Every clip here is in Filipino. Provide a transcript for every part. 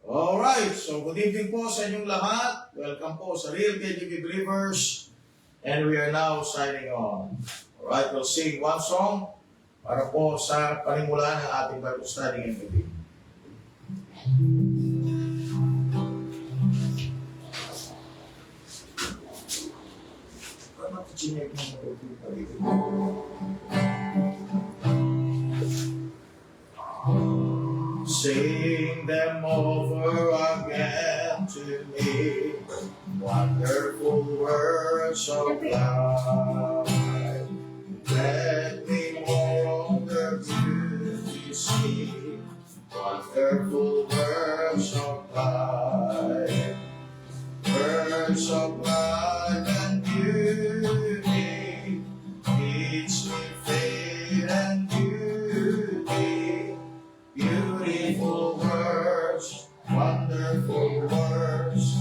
Alright, so good evening po sa inyong lahat. Welcome po sa Real KGB Believers. And we are now signing on. Alright, we'll sing one song para po sa panimula ng ating Bible study ngayong gabi. Sing them over again to me, wonderful words of God. Let me more of their beauty see, wonderful words of God. Words of life and beauty, teach me faith and beauty. Beautiful words, wonderful words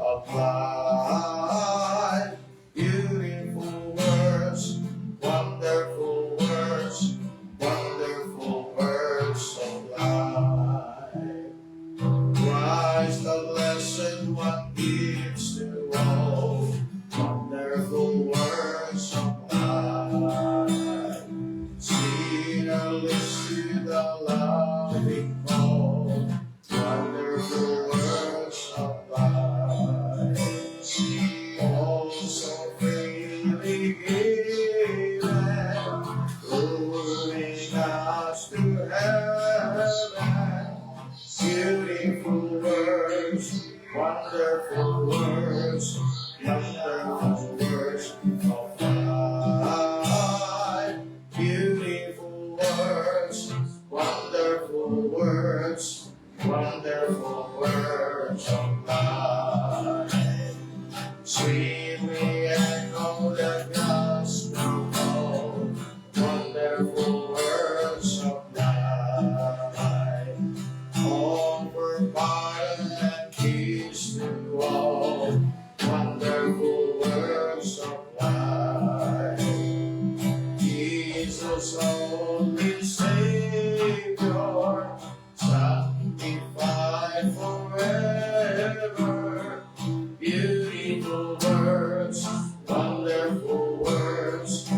of life. Beautiful words, wonderful words of life. Christ the blessed one gives to all, wonderful words of life. Sinner listen to the loving call, wonderful words of life. Also freely given, moving us to heaven. Beautiful words, wonderful words of life. Beautiful words, wonderful words of life. Sweetly echo the gospel call, wonderful words of life. Offer pardon and peace to all, wonderful words of life. Jesus, only Savior, sanctified forever. Beautiful words, wonderful words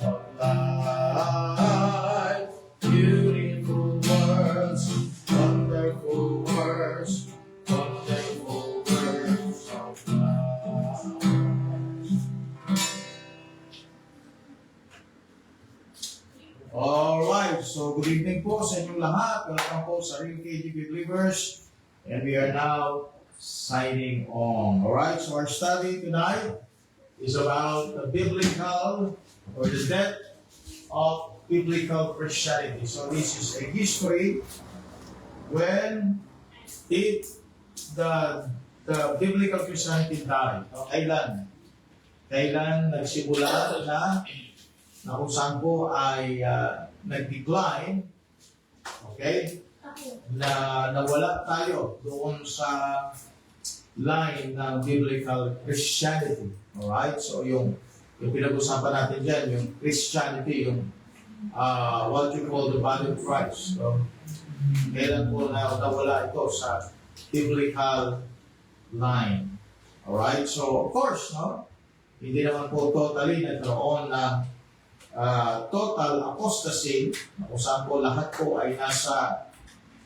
of life. Beautiful words, wonderful words of life. Alright, so good evening po sa inyong lahat. Welcome po sa Real KGB Believers. And we are now signing on. Alright, so our study tonight is about the biblical or the depth of biblical Christianity. So this is a history when the biblical Christianity died. O, kailan nagsimula na kung saan po ay nag-decline, okay, na nawala tayo doon sa line ng biblical Christianity. Alright? So yung pinag-usapan natin dyan, yung Christianity, yung what you call the body of Christ. So, kailan po nawala ito sa biblical line. Alright? So, of course, no? Hindi naman po totally nagkaroon ng total apostasy, kung saan po lahat po ay nasa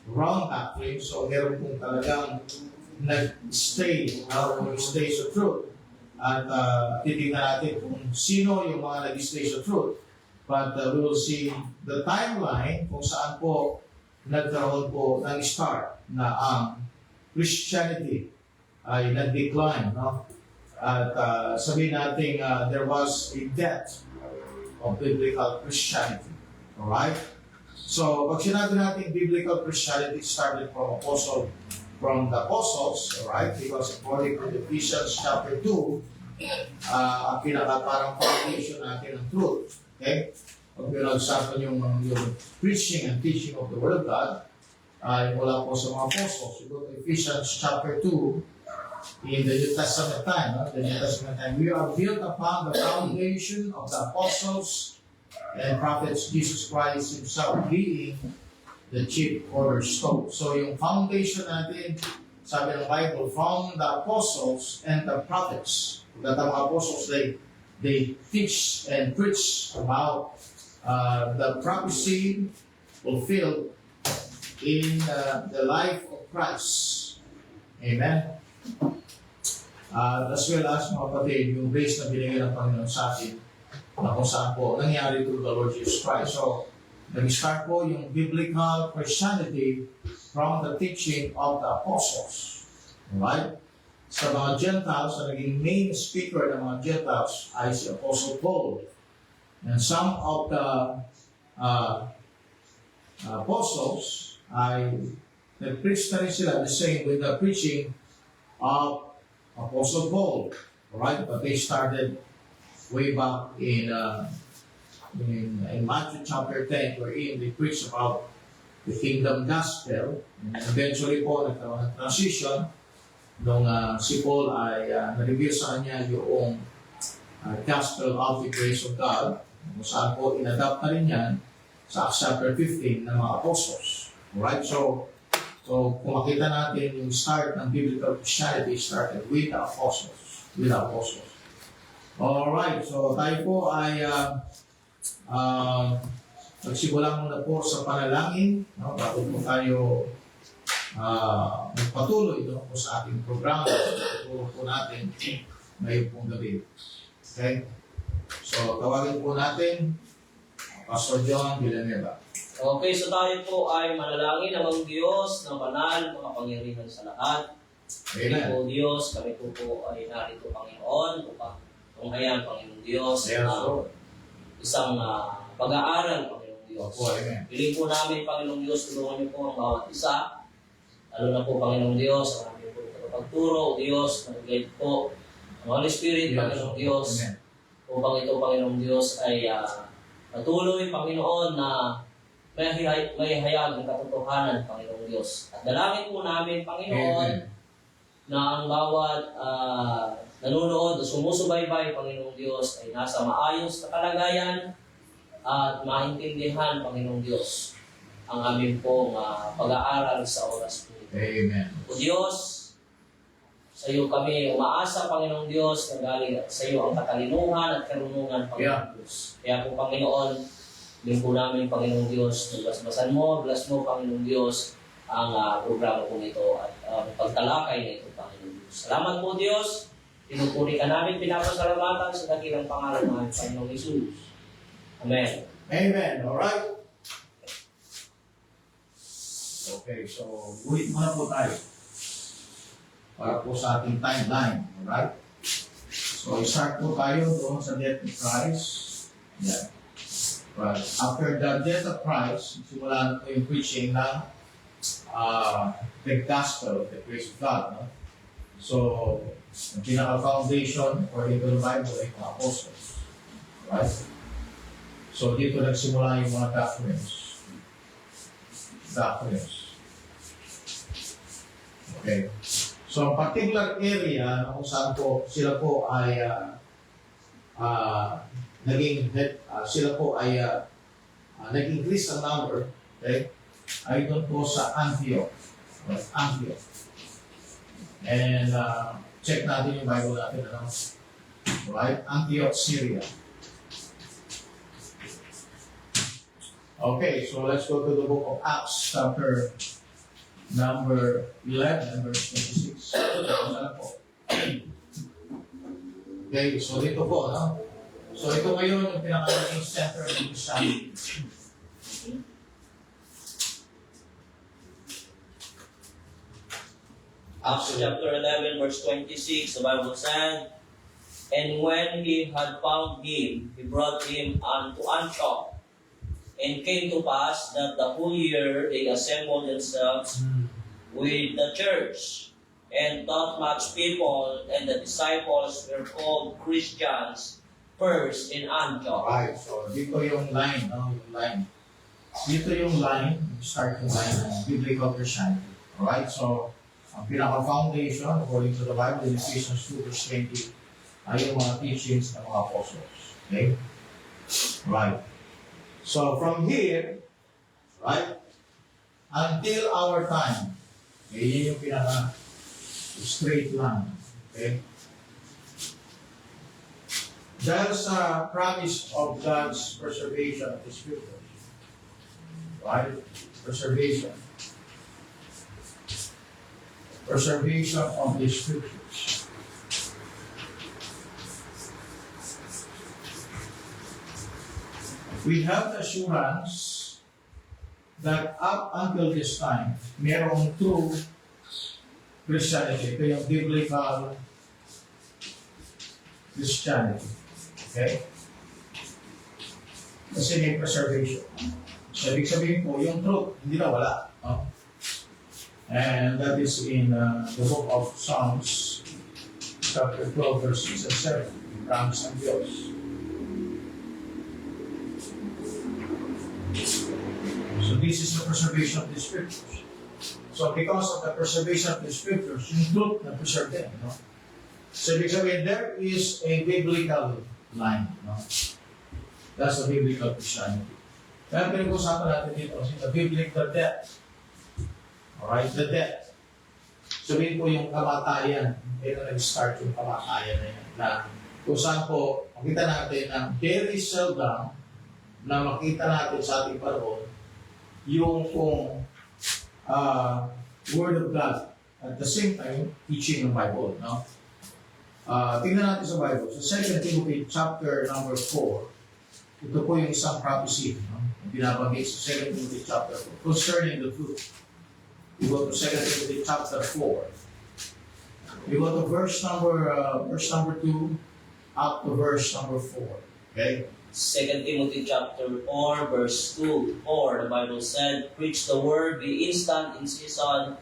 wrong doctrine. So, meron pong talagang nag-stay sa truth. At titignan natin kung sino yung mga nag-stay sa truth. But we will see the timeline kung saan po nagkaroon po ng start na ang Christianity ay nag-decline. No? At sabihin natin there was a death of biblical Christianity. Alright? So, pag sinabi natin biblical Christianity started from the apostles, alright? Because according to Ephesians chapter 2, ang parang foundation natin ng truth. Okay? Pag pinag-usapan yung preaching and teaching of the Word of God, ay mula po sa mga apostles. You go to Ephesians chapter 2, in the New Testament time, we are built upon the foundation of the apostles and prophets, Jesus Christ Himself being the chief cornerstone. So yung foundation natin, sabi ng Bible, from the apostles and the prophets. That the apostles, they teach and preach about the prophecy fulfilled in the life of Christ. Amen. As well as, mga kapatid, yung grace na binigay ng Panginoon sa atin, na kung saan po nangyari through the Lord Jesus Christ. So, nag-start po yung biblical Christianity from the teaching of the apostles. Alright? Sa mga Gentiles, na naging main speaker ng mga Gentiles ay si Apostle Paul. And some of the apostles ay nag-preach na rin sila the same with the preaching of Apostle Paul. Alright? But they started way back in Matthew chapter 10, wherein they preach about the kingdom gospel. And eventually po, nagkaroon ng transition nung si Paul ay na-reveal sa kanya yung gospel of the grace of God, kung saan po in-adapt na rin yan sa Acts chapter 15 ng mga apostles. Alright? So kung makita natin yung start ng biblical Christianity started with the apostles. Alright, so tayo po ay magsimula muna po sa panalangin, no? Bago po tayo magpatuloy po sa ating programa. Tutulong po natin ngayon pong gabi. Okay? So tawagin po natin Pastor John Villanueva. Okay, so tayo po ay manalangin ng Diyos na banal, makapangyarihan sa lahat. Kami po Diyos, kami po ay narito Panginoon, upang tunghayan Panginoon Diyos, isang pag-aaral Panginoon Diyos. Piling po namin Panginoon Diyos, tulungan niyo po ang bawat isa. Lalo na po Panginoon Diyos, ang aming po tagapagturo, Diyos, nag-guide po ang Holy Spirit, Panginoon Diyos. Upang ito Panginoon Diyos ay patuloy Panginoon na may hayag ng katotohanan, Panginoong Diyos. At dalangin po namin, Panginoon, na ang bawat nanonood o sumusubaybay, Panginoong Diyos, ay nasa maayos na kalagayan at maintindihan, Panginoong Diyos, ang aming pong pag-aaral sa oras po. Amen. O Diyos, sa iyo kami umaasa, Panginoong Diyos, na galing sa iyo ang katalinuhan at karunungan, Panginoong Diyos. Kaya po, Panginoon, din po namin, Panginoong Diyos, bless mo, Panginoong Diyos, ang programa po nito at pagtalakay na ito, Panginoong Diyos. Salamat po, Diyos. Pinupuri ka namin, pinapasalamatan sa dakilang pangalan ng Panginoong Jesus. Amen. Amen. Alright? Okay, so ulit muna po tayo para po sa ating timeline. Alright? So, start po tayo doon sa death of Christ. Yeah. Right. After the death of Christ, simula na po yung preaching ng the gospel of the grace of God. No? So, ang pinaka-foundation according to the Bible ay mga apostles. Right? So, dito nagsimula yung mga doctrines. Okay. So, ang particular area na kung saan po sila po ay sila po ay nag-increase ang number, okay, ay doon po sa Antioch. And check natin yung Bible natin, ano? Right? Antioch, Syria. Okay, so let's go to the book of Acts, chapter number 11, verse 26. Okay, so dito po, no? So ito ngayon yung pinaka-main center ng Christianity. Acts chapter 11, verse 26, the Bible said, "And when he had found him, he brought him unto Antioch. And came to pass that the whole year they assembled themselves with the church, and taught much people, and the disciples were called Christians first in Antioch." Right, so dito yung line, no? Yung line. Dito yung line, start yung line ng biblical Christianity. Alright, so ang pinaka-foundation, according to the Bible, in Ephesians 2 verse 20, ay yung mga teachings ng mga apostles. Okay? Right. So from here, right, until our time, yun yung pinaka straight line. Okay? Dahil sa promise of God's preservation of the Scriptures. Right? Preservation. Preservation of the Scriptures. We have the assurance that up until this time, merong true Christianity. Ito yung biblical Christianity. Okay? Kasi may preservation. So, ibig sabihin po, yung truth, hindi na wala. No? And that is in the book of Psalms, chapter 12, verse 6 and 7. Promise ng Diyos. So this is the preservation of the Scriptures. So because of the preservation of the Scriptures, yung truth na preserve them. No? So ibig sabihin, there is a biblical line. No? That's the biblical Christianity. Kaya pinag-usapan natin dito, the biblical death. Alright, the death. Sabihin po yung kamatayan, kaya nag-start yung kamatayan na yan. Na kung saan po, makita natin na very seldom na makita natin sa ating panahon yung kung Word of God at the same time teaching ng Bible. No? Tingnan natin sa Bible. Sa 2 Timothy chapter number 4, ito po yung isang prophecy. No? Binabanggit sa 2 Timothy chapter 4 concerning the truth. You go to 2 Timothy chapter 4. You go to verse number 2 up to verse number 4. Okay? 2 Timothy chapter 4, verse 2. For the Bible said, preach the word, be instant in season,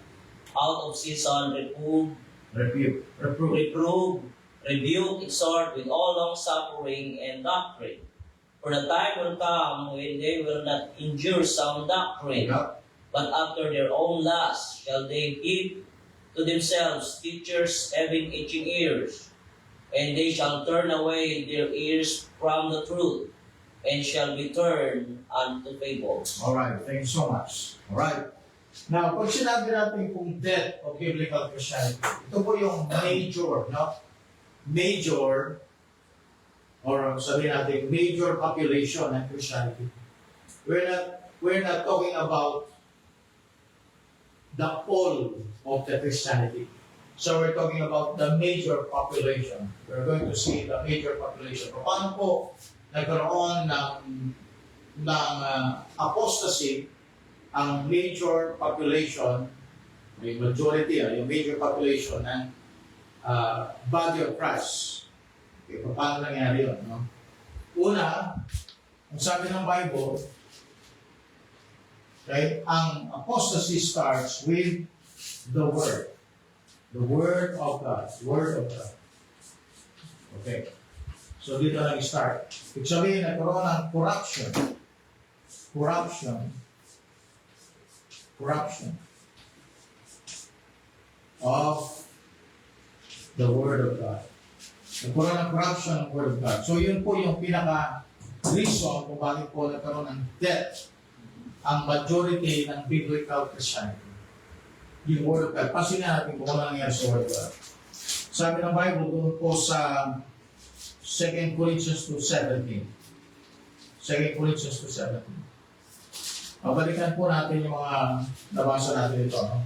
out of season, reprove, rebuke, exhort with all long suffering and doctrine. For the time will come when they will not endure sound doctrine, but after their own lust shall they heap to themselves teachers having itching ears. And they shall turn away their ears from the truth, and shall be turned unto fables. Alright, thank you so much. Alright. Now, pag sinabi natin kung death of biblical Christianity, ito po yung major, no? Major, or sabihin natin, major population ng Christianity. We're not talking about the whole of the Christianity. So we're talking about the major population. We're going to see the major population. Paano po nagkaroon ng apostasy ang major population, yung majority, yung major population ng body of Christ. Okay, paano nangyari yun? No? Una, ang sabi ng Bible, right, ang apostasy starts with the Word. The Word of God. Word of God. Okay. So dito nag-start. Ibig sabihin, nagkaroon ng corruption. Corruption of the Word of God. Nagkaroon ng corruption ng Word of God. So yun po yung pinaka-reason kung bakit po nagkaroon ng death ang majority ng biblical Christianity. Yung Word of God. Pasin natin kung ano nangyari sa Word of God. Sabi ng Bible, doon po sa 2 Corinthians 2:17. 2 Corinthians 2:17. Pabalikan po natin yung mga nabasa natin ito. No?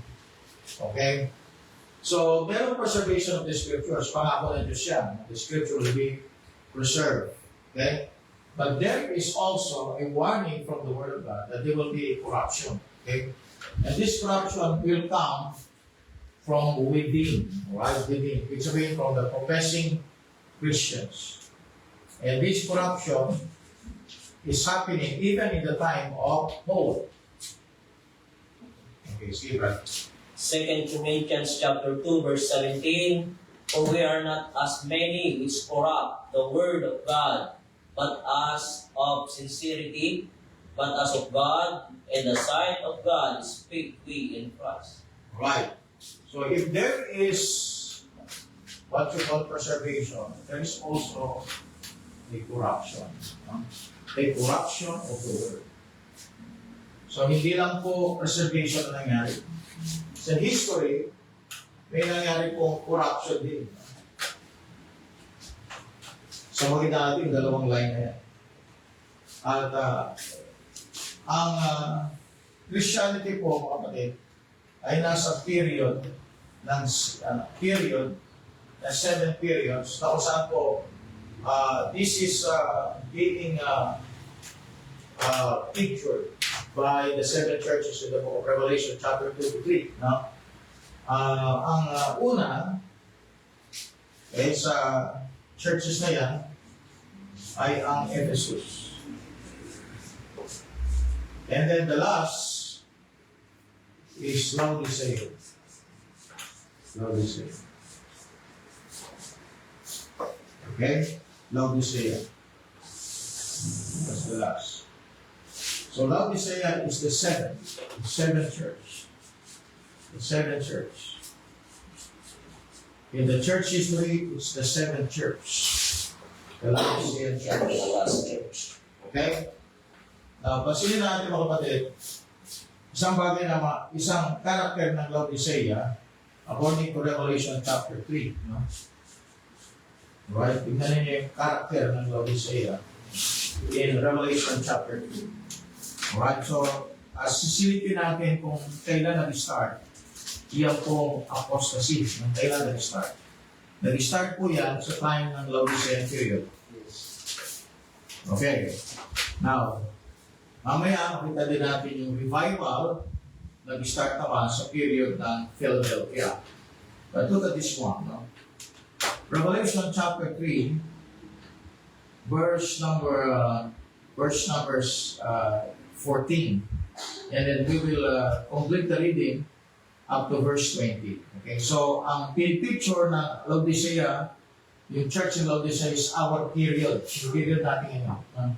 Okay? So, meron preservation of the Scriptures. Pangako ng Diyos yan. The Scripture will be preserved. Okay? But there is also a warning from the Word of God that there will be a corruption. Okay? And this corruption will come from within, right? Within. It's from the professing Christians. And this corruption is happening even in the time of Paul. Okay, see, right? 2 Corinthians chapter 2, verse 17. For we are not as many which corrupt the word of God, but as of sincerity, but as of God, and the sight of God speak we in Christ. Right. So if there is what you call preservation, there is also a corruption. No? A corruption of the word. So, hindi lang po preservation na nangyari. Sa history, may nangyari pong corruption din. So, makita natin yung dalawang line na yan. At ang Christianity po, mga kapatid, ay nasa period ng 7 periods na kung saan po this is being pictured by the 7 churches in the book of Revelation chapter 2 to 3. No? Ang una sa churches na yan ay ang Ephesus. And then the last is Laodicea. Laodicea. Okay? Laodicea. That's the last. So Laodicea is the seventh church. The seventh church. In the church history, it's the seventh church. The Laodicean church. The last church. Okay? Now, pansinin natin mga kapatid, isang bagay na isang character ng Laodicea, according to Revelation chapter 3. No? Right? Tignan niyo yung character ng Laodicea in Revelation chapter 2. Alright, so sisilipin natin kung kailan nag-start. Iyan pong apostasy ng kailan nag-start. Nag-start po yan sa time ng Laodicean period. Okay. Now, mamaya makita din natin yung revival nag-start naman sa period ng Philadelphia. But look at this one. No? Revelation chapter 3, verse numbers 14. And then we will complete the reading up to verse 20. Okay, so ang picture na Laodicea, yung church in Laodicea is our period. Yung period natin ngayon.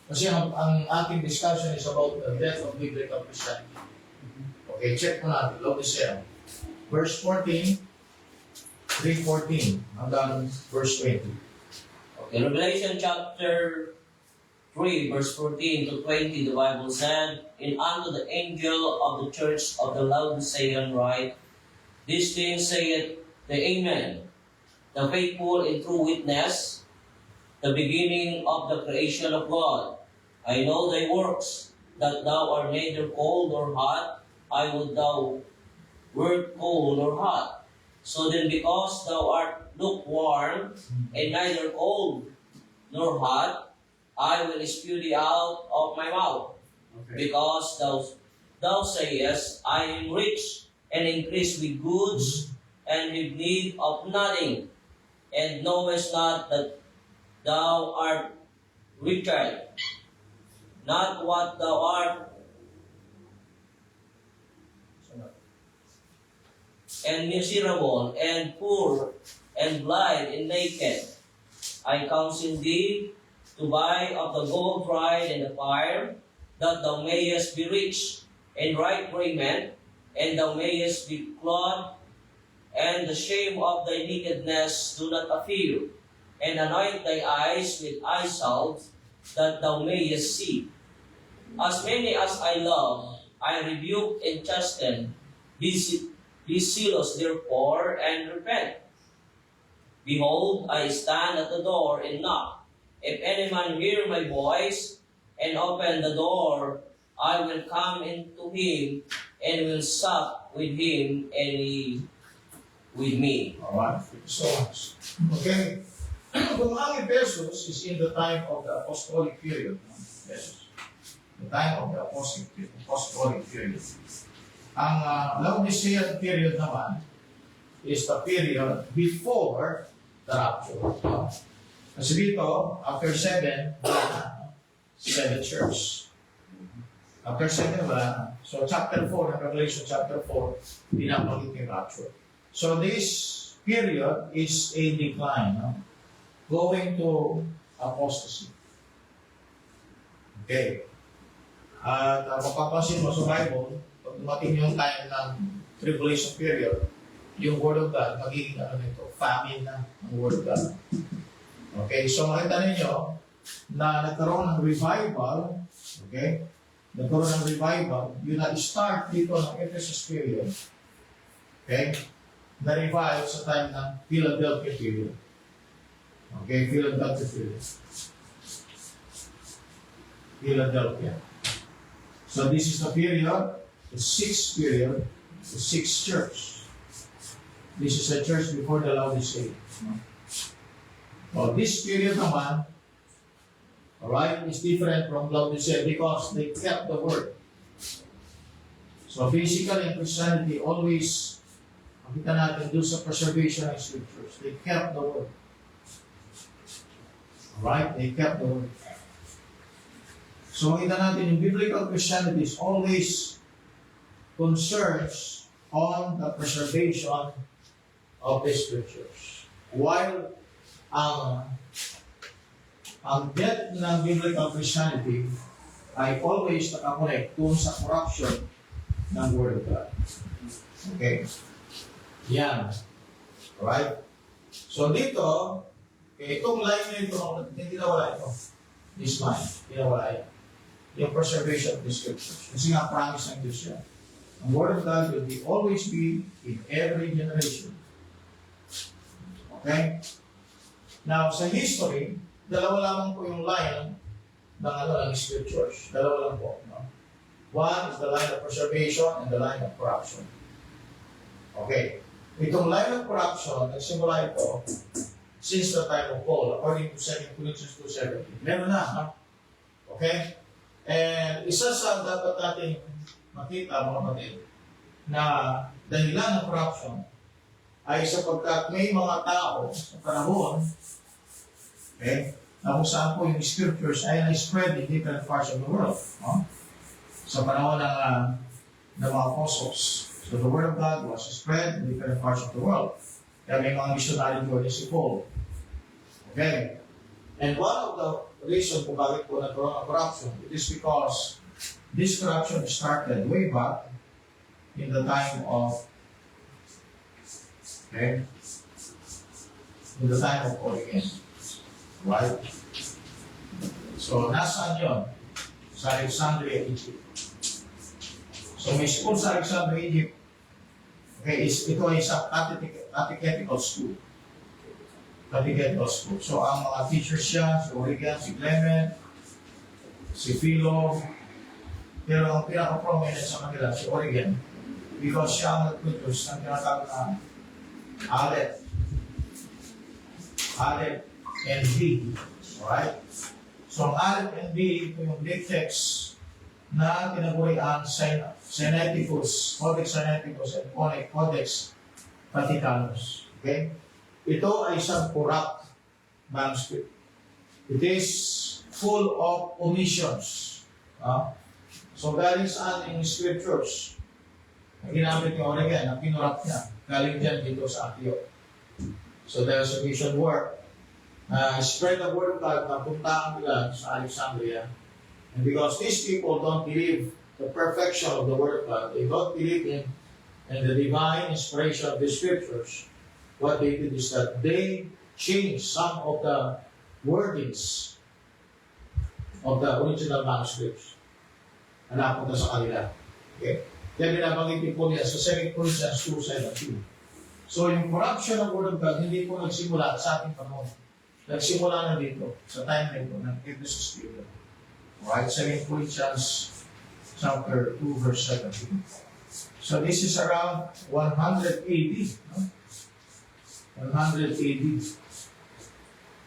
Kasi ang ating discussion is about the death of biblical Christianity. Okay, check mo natin. Laodicea. Verse 14, 3:14, hanggang verse 20. Okay, Revelation chapter 3, verse 14 to 20, the Bible said, "And unto the angel of the church of the Laodicean write, These things saith the Amen, the faithful and true witness, the beginning of the creation of God. I know thy works, that thou art neither cold nor hot. I would thou wert cold nor hot. So then because thou art lukewarm, and neither cold nor hot, I will spew thee out of my mouth. Okay. Because thou sayest, I am rich, and increase with goods, and with need of nothing, and knowest not that thou art wicked, not what thou art, and miserable, and poor, and blind, and naked. I counsel thee to buy of the gold tried in the fire, that thou mayest be rich, and right raiment, and thou mayest be clothed, and the shame of thy nakedness do not appear, and anoint thy eyes with eye salve, that thou mayest see. As many as I love, I rebuke and chasten. Be zealous therefore, and repent. Behold, I stand at the door and knock. If any man hear my voice, and open the door, I will come into him, and will sup with him, and he with me." Alright, thank you so much. Okay. Kung ang Ephesus is in the time of the apostolic period, Ephesus, the time of the apostolic period. Ang Laodicean period naman is the period before the rapture. Kasi dito, after 7, wala na. 7 church. After 7, wala na. So chapter 4, ng Revelation chapter 4, pinapagit yung rapture. So this period is a decline, no? Going to apostasy. Okay. At mapapansin mo sa Bible, pag dumating yung time ng tribulation period, yung Word of God, magiging nito, famine na ang Word of God. Okay, so makita ninyo na nagkaroon ng revival, okay? Nagkaroon ng revival, yun na-start dito ng Ephesus period, okay? Na-revive sa time ng Philadelphia period. Okay, Philadelphia period. Philadelphia. So this is the period, the sixth period, the sixth church. This is the church before the Laodicea. Well, this period naman, alright, is different from Laodicea because they kept the word. So basically, in Christianity, always, makita natin doon sa preservation of scriptures, they kept the word. Alright, they kept the word. So makita natin, yung biblical Christianity is always concerns on the preservation of the scriptures. While ang death ng biblical Christianity ay always nakakonect doon sa corruption ng Word of God. Okay? Yan. Alright? So dito, itong line na ito, hindi nawala ito. This line, hindi nawala ito. Yung preservation of the scriptures. Kasi nga promise ng Diyos yan. Ang Word of God will always be in every generation. Okay? Now, sa history, dalawa lamang po yung line ng scriptures. Dalawa lang po. No? One is the line of preservation and the line of corruption. Okay. Itong line of corruption, nagsimula ito since the time of Paul, according to 2 Corinthians 2:17. Meron na, no? Okay? And isa sa dapat natin makita, mga kapatid, na dahilan ng corruption ay sapagkat may mga tao sa panahon, okay, na kung saan po yung scriptures ay na-spread in different parts of the world. No? Sa panahon ng mga apostles. So the Word of God was spread in different parts of the world. Kaya may mga missionary doon si Paul. Okay? And one of the reasons kung bakit po nagkaroon ng corruption, it is because this corruption started way back in the time of in the time of Origen. Right? So, nasaan yun? Sa Alexandria, Egypt. So, may school sa Alexandria, Egypt. Okay, ito ay isang catechetical school. Catechetical school. So, ang mga teachers siya, si Origen, si Clement, si Philo, pero ang pinaka-prominent sa kanila, si Origen, because siya ang nag-produce ng tinatawag na Aleph and B. Alright? So, ang Aleph and B, ito yung Greek text na tinagurian Sinaiticus, Codex Sinaiticus, and Codex Vaticanus. Okay? Ito ay isang corrupt manuscript. It is full of omissions. So, galing saan yung scriptures? Ang ginamit ni Origen, ang pinurap niya, galing dyan dito sa Antioch. So there's a mission work. Spread the word of God na puntaan nila sa Alexandria. And because these people don't believe the perfection of the word of God, they don't believe in the divine inspiration of the scriptures, what they did is that they changed some of the wordings of the original manuscripts na napunta sa kanila. Okay? Kaya binabanggit po niya sa 2 Corinthians 2:17. So yung corruption ng Word of God, hindi po nagsimula sa ating panahon. Nagsimula na dito, sa time na ito, ng Ephesus period. Alright, 2 Corinthians chapter 2, verse 17. So this is around 100 AD. No? 100 AD.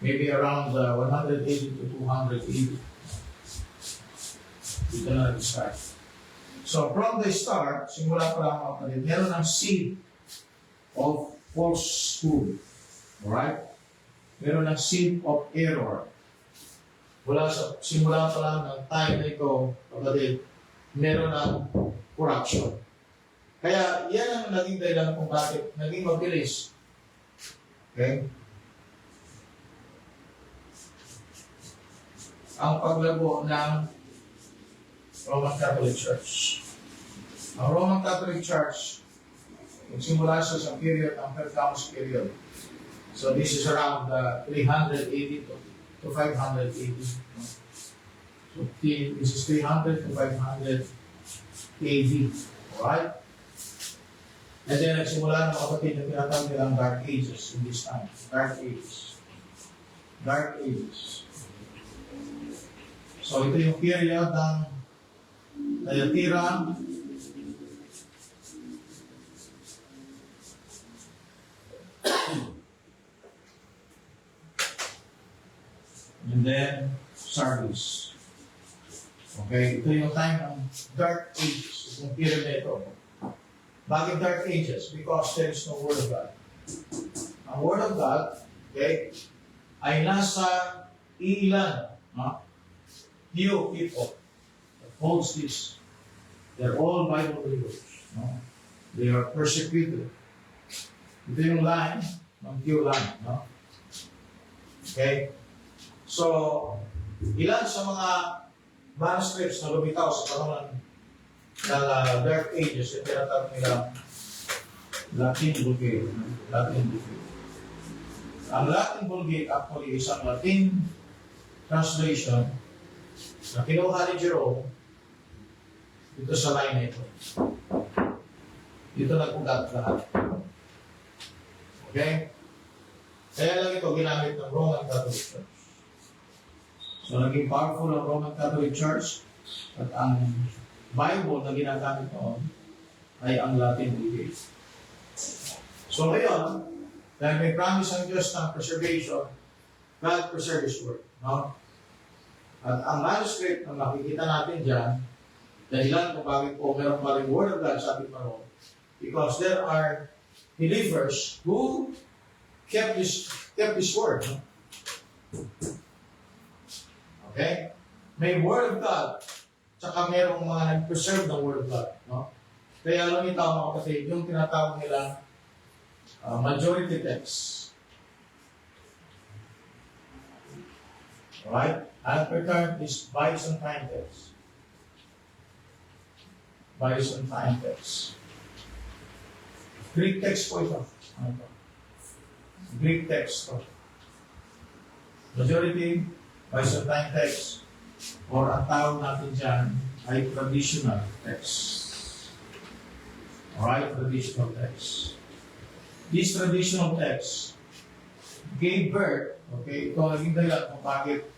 Maybe around 180 to 200 AD. Dito na nag-start. So from the start, simula pa lang mga kapatid, meron ng seed of falsehood. Alright? Meron ng seed of error. Wala sa simula pa lang ng time na ito, kapatid, meron ng corruption. Kaya yan ang naging dahilan kung bakit naging mabilis. Okay? Ang paglago ng Roman Catholic Church. Ang Roman Catholic Church, nagsimula siya sa period ng Pergamus period. So this is around 380 to 580. No? So this is 300 to 500 AD. Alright? And then nagsimula ng mga kapatid na tinatawag nilang Dark Ages in this time. Dark Ages. Dark Ages. So ito yung period ng Thyatira, and then Sardis. Okay, ito yung time ng Dark Ages. Itong period na ito. Bakit Dark Ages? Because there is no Word of God. Ang Word of God, okay, ay nasa ilan, few people that holds this. They're all Bible believers. No? They are persecuted. Ito yung line ng few line. No? Okay? So, ilan sa mga manuscripts na lumitaw sa panahon ng Dark Ages, yung tinatawag nila Latin Vulgate. Latin Vulgate. Ang Latin Vulgate actually isang Latin translation na kinuha ni Jerome dito sa line na ito. Dito nag-ugat lahat. Okay? Kaya lang ito ginamit ng Roman Catholic Church. So, naging powerful ang Roman Catholic Church at ang Bible na ginagamit noon ay ang Latin Vulgate. So, ngayon, dahil may promise ang Diyos ng preservation, God preserve His Word. No? At ang manuscript na makikita natin dyan, dahilan kung bakit po meron pa rin Word of God, sabi pa rin, because there are believers who kept this Word. No? Okay? May Word of God, tsaka merong mga nag-preserve ng Word of God. No? Kaya lumitaw mga kapatid, yung tinatawag nila majority text. Alright? Another term is Byzantine text. Byzantine text. Greek text po ito. Ano ito? Greek text po. Majority, Byzantine text, or ang tawag natin dyan ay traditional text. Alright, traditional text. This traditional text gave birth, okay, ito naging dahilan kung bakit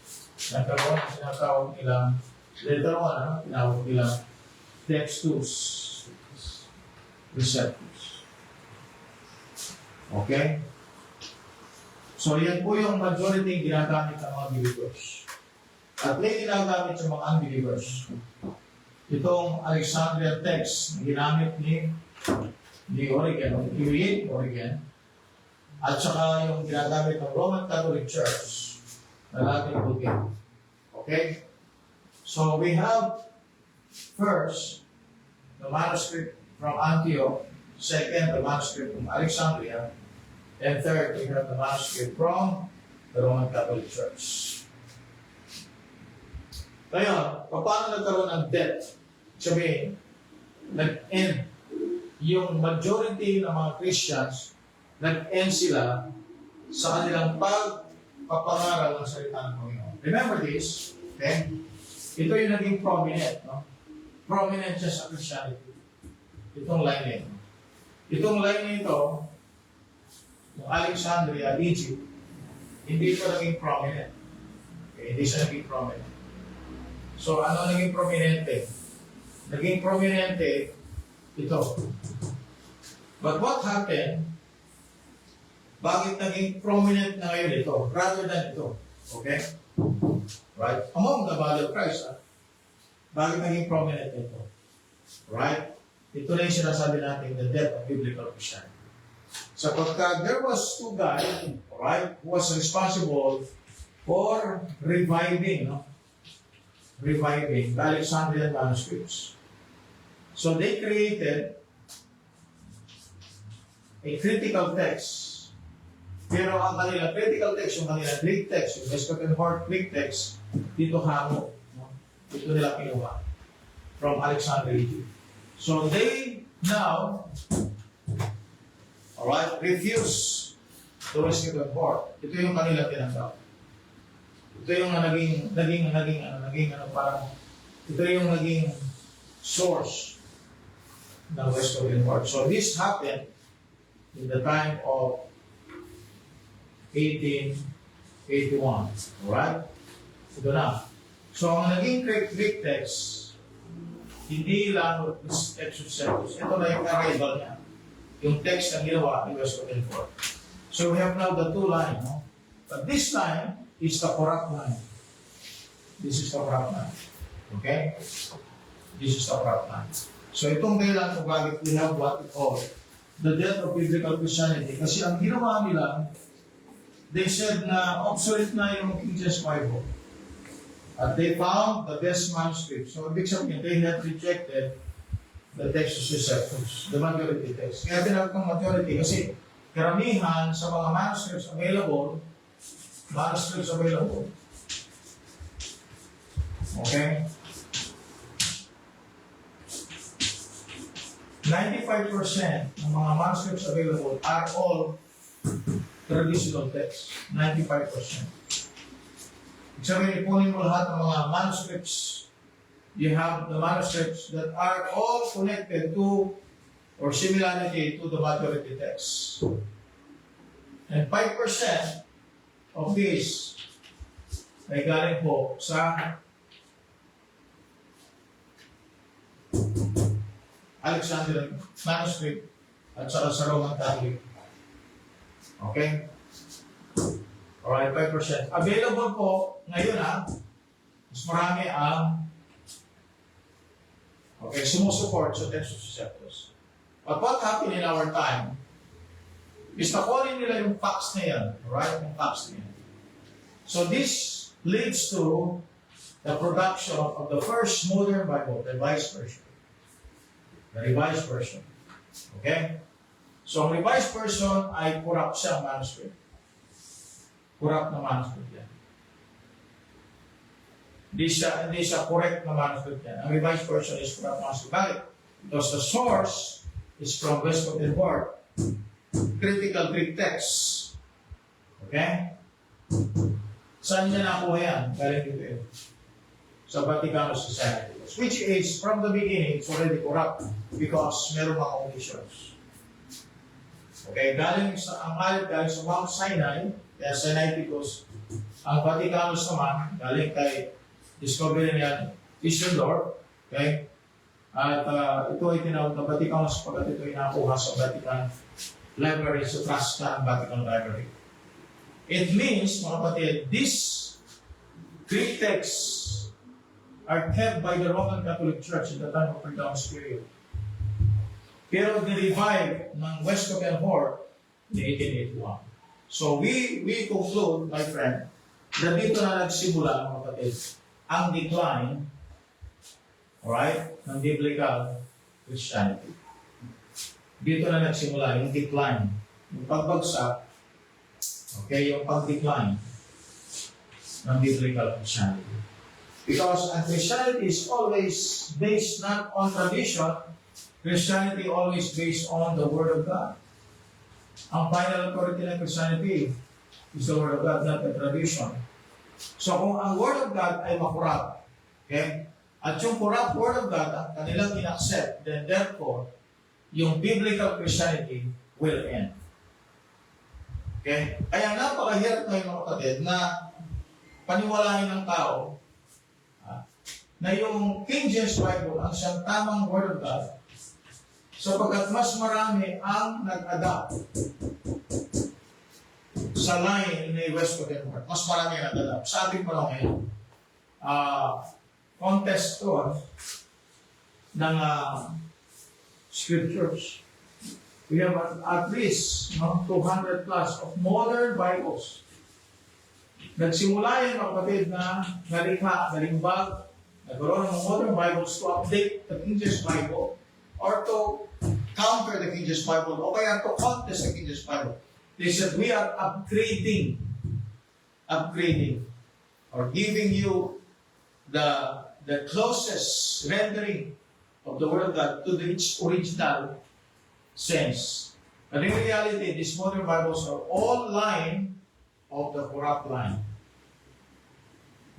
nagkaroon ng sinatawag nilang, later on, tinawag nilang Textus Receptus. Okay? So, yan po yung majority ginagamit ng mga believers. At may ginagamit sa mga unbelievers. Itong Alexandrian text na ginamit ni Origen, Origen, at saka yung ginagamit ng Roman Catholic Church na Latin Vulgate. Okay? So, we have first the manuscript from Antioch, second, the manuscript from Alexandria, and third, we have the manuscript from the Roman Catholic Church. Ngayon, paano nagkaroon ng death? Sabihin, nag-end. Yung majority ng mga Christians, nag-end sila sa kanilang pagpapangaral ng salita ng Panginoon. Remember this, okay? Ito yung naging prominent, no? Prominent siya sa Christianity. Itong line na ito. Itong line na ito, yung Alexandria, Egypt, hindi ito naging prominent. Okay? Hindi siya naging prominent. So, ano naging prominente? Naging prominente ito. But what happened? Bakit naging prominent na ngayon ito rather than ito? Okay? Right? Among the body of Christ, bakit naging prominent ito? Right? Ito na yung sinasabi natin, the death of biblical Christianity. Sapagkat there was two guys, right, who was responsible for reviving the Alexandrian manuscripts. So they created a critical text. Pero ang kanilang critical text, yung kanilang Greek text, yung Westcott Greek text, dito hango. No? Dito nila kinuha. From Alexandria, Egypt. So they now, alright, refuse the Western Court. Ito yung kanila tinanggap. Ito yung parang, ito yung naging source ng Western Court. So this happened in the time of 1881. Alright? Ito na. So ang naging Greek text, hindi lang Exodus. Ito na yung arrival niya. Yung text na ginawa ni Western Court. So we have now the two lines, no? But this line is the corrupt line. This is the corrupt line. Okay? This is the corrupt line. So itong dahilan kung bakit we have what we call the death of biblical Christianity. Kasi ang ginawa nila, they said na obsolete na yung King James Bible. At they found the best manuscript. So ibig sabihin, they had rejected the Textus Receptus, the majority text. Kaya tinawag ng majority kasi karamihan sa mga manuscripts available, okay? 95% ng mga manuscripts available are all traditional texts. 95%. Sabihin, ipunin mo lahat ng mga manuscripts. You have the manuscripts that are all connected to or similarity to the majority text. And 5% of these ay galing po sa Alexandrian manuscript at saka sa Roman Catholic. Okay? Alright, 5%. Available po ngayon mas marami ang sumusupport sa Textus Receptus. But what happened in our time is nakunin nila yung facts na yan. Alright? Yung facts na yan. So this leads to the production of the first modern Bible, the revised version. The revised version. Okay? So ang revised version ay corrupt siyang manuscript. Corrupt na manuscript yan. Hindi siya correct na manuscript yan. Ang revised version is corrupt manuscript. Bakit? Because the source is from Western Court. Critical Greek text. Okay? Saan niya nakuha yan? Galing dito yun. Sa Vatican Society. Which is, from the beginning, it's already corrupt because meron mga omissions. Okay? Galing sa Mount Sinai, kaya Sinaiticus. Ang Vaticanus naman, galing kay discovery niya, Isidore, okay? At ito ay tinawag na Vaticanus pagkat ito ay nakuha sa Vatican Library, sa Tuscan Vatican Library. It means, mga kapatid, these Greek texts are kept by the Roman Catholic Church in the time of Renaissance period. Pero ni-revive ng Western Court in 1881. So we conclude, my friend, na dito na nagsimula, mga kapatid, ang decline, alright, ng biblical Christianity. Dito na nagsimula yung decline, yung pagbagsak, okay, yung pag-decline ng biblical Christianity. Because Christianity is always based not on tradition, Christianity always based on the Word of God. Ang final authority ng Christianity is the Word of God, not the tradition. So kung ang Word of God ay makurap, okay, at yung corrupt Word of God ang kanilang in-accept, then therefore, yung biblical Christianity will end. Okay? Kaya napakahirap ngayon mga kapatid na paniwalain ng tao na yung King James Bible ang siyang tamang Word of God sapagkat mas marami ang nag-adapt sa line ni Western Court. Mas marami ang nag-adapt. Sa ating panahon ngayon, contest to ng scriptures. We have at least 200 plus of modern Bibles. Nagsimula yan mga kapatid na nalimbag, nagkaroon ng modern Bibles to update the King James Bible or to counter the King James Bible o kaya to contest the King James Bible. They said, we are upgrading or giving you the closest rendering of the Word of God to its original sense. But in reality, these modern Bibles are all line of the corrupt line.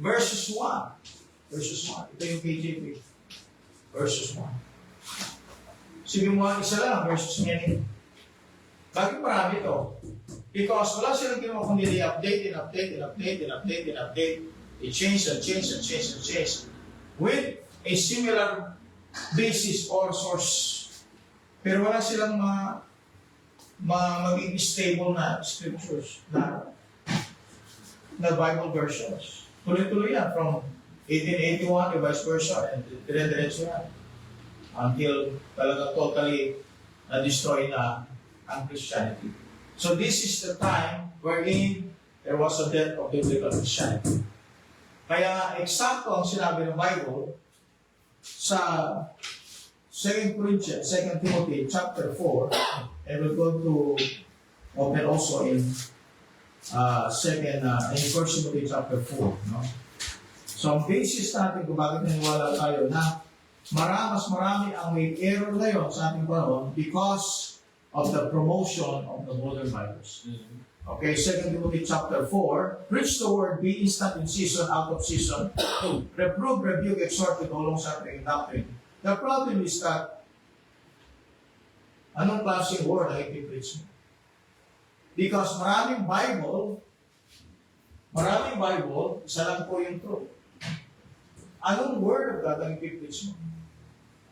Verses 1. Verses 1. Ito yung KJV. Verses 1. Sige mo, isa lang, verses many. Bakit marami ito? Because wala silang ginawa kundi i-update, i-change and change with a similar basis or source. Pero wala silang maging stable na scriptures na Bible versions. Tuloy-tuloy yan from 1881 to vice versa and dire-diretso yan until talaga totally na-destroy na ang Christianity. So this is the time wherein there was a death of biblical Christianity. Kaya eksakto ang sinabi ng Bible sa 2 Timothy chapter 4, and we're going to open also in 1 Timothy chapter 4. No? So ang basis natin kung bakit naniwala tayo na mas marami ang may error ngayon sa ating panahon because of the promotion of the modern Bibles. Okay, 2 Timothy chapter 4, preach the word, be instant in season, out of season, reprove, rebuke, exhort with all long-suffering and doctrine. The problem is that, anong klaseng word ang ipipreach mo? Because maraming Bible, isa lang po yung truth. Anong word of God ang ipipreach mo?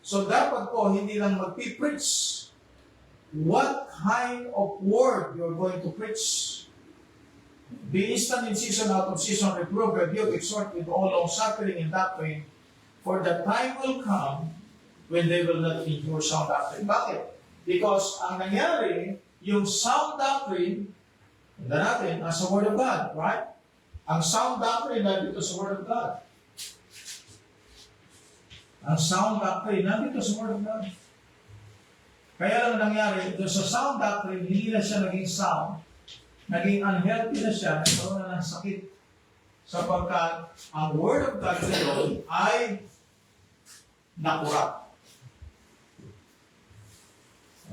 So dapat po, hindi lang magpipreach. What kind of word you're going to preach? Be instant in season, out of season, reprove, rebuke, exhort with all long-suffering and doctrine, for the time will come when they will not endure sound doctrine. Bakit? Because ang nangyari, yung sound doctrine, handa natin, as a word of God, right? Ang sound doctrine nandito sa word of God. Ang sound doctrine nandito sa word of God. Kaya lang nangyari, doon sa sound doctrine, hindi na siya naging sound. Naging unhealthy na siya, nagkaroon na ng sakit. Sapagkat ang Word of God ngayon ay nakurap.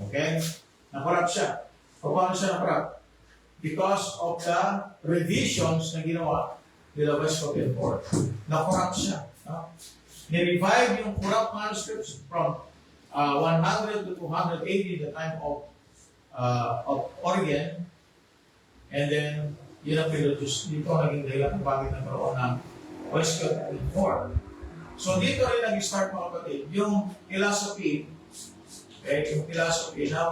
Okay? Nakurap siya. Paano siya nakurap? Because of the revisions na ginawa nila Westcott Ford. Nakurap siya. No? Ni-revive yung corrupt manuscripts from 100 to 280 the time of Origen, and then yun ang pilotus dito naging dahilan kung bakit nagkaroon ng Westcott Ford. So dito rin nag-start mga kapatid yung philosophy, na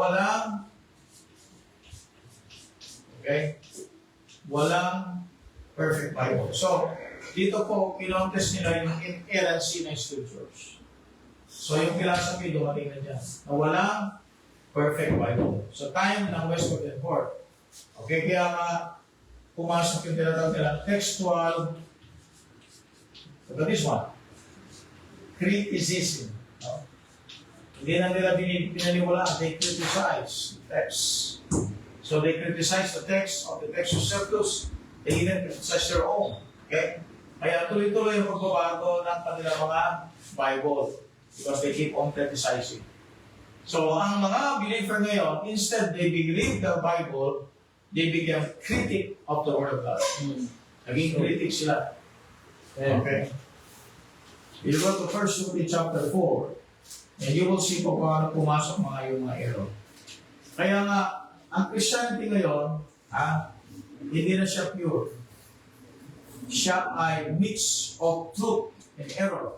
walang perfect Bible. So dito po kinontes nila yung inerrancy ng scriptures. So yung philosophy dumating na dyan, na walang perfect Bible. So time ng Westcott and Ford. Okay, kaya nga pumasok yung tinatawag nila textual, look at this one, criticism. No? Hindi na nila pinaniwalaan, they criticize the text. So they criticize the text of the Textus Septus, they even criticize their own. Okay? Kaya tuloy-tuloy yung pagbabago ng kanilang mga Bible. Because they keep on criticizing. So, ang mga believer ngayon, instead they believe the Bible, they become critic of the Word of God. Naging critic sila. Okay? You go to 1 Timothy chapter 4, and you will see kung paano pumasok yung mga error. Kaya nga, ang Christianity ngayon, hindi na siya pure. Siya ay mix of truth and error.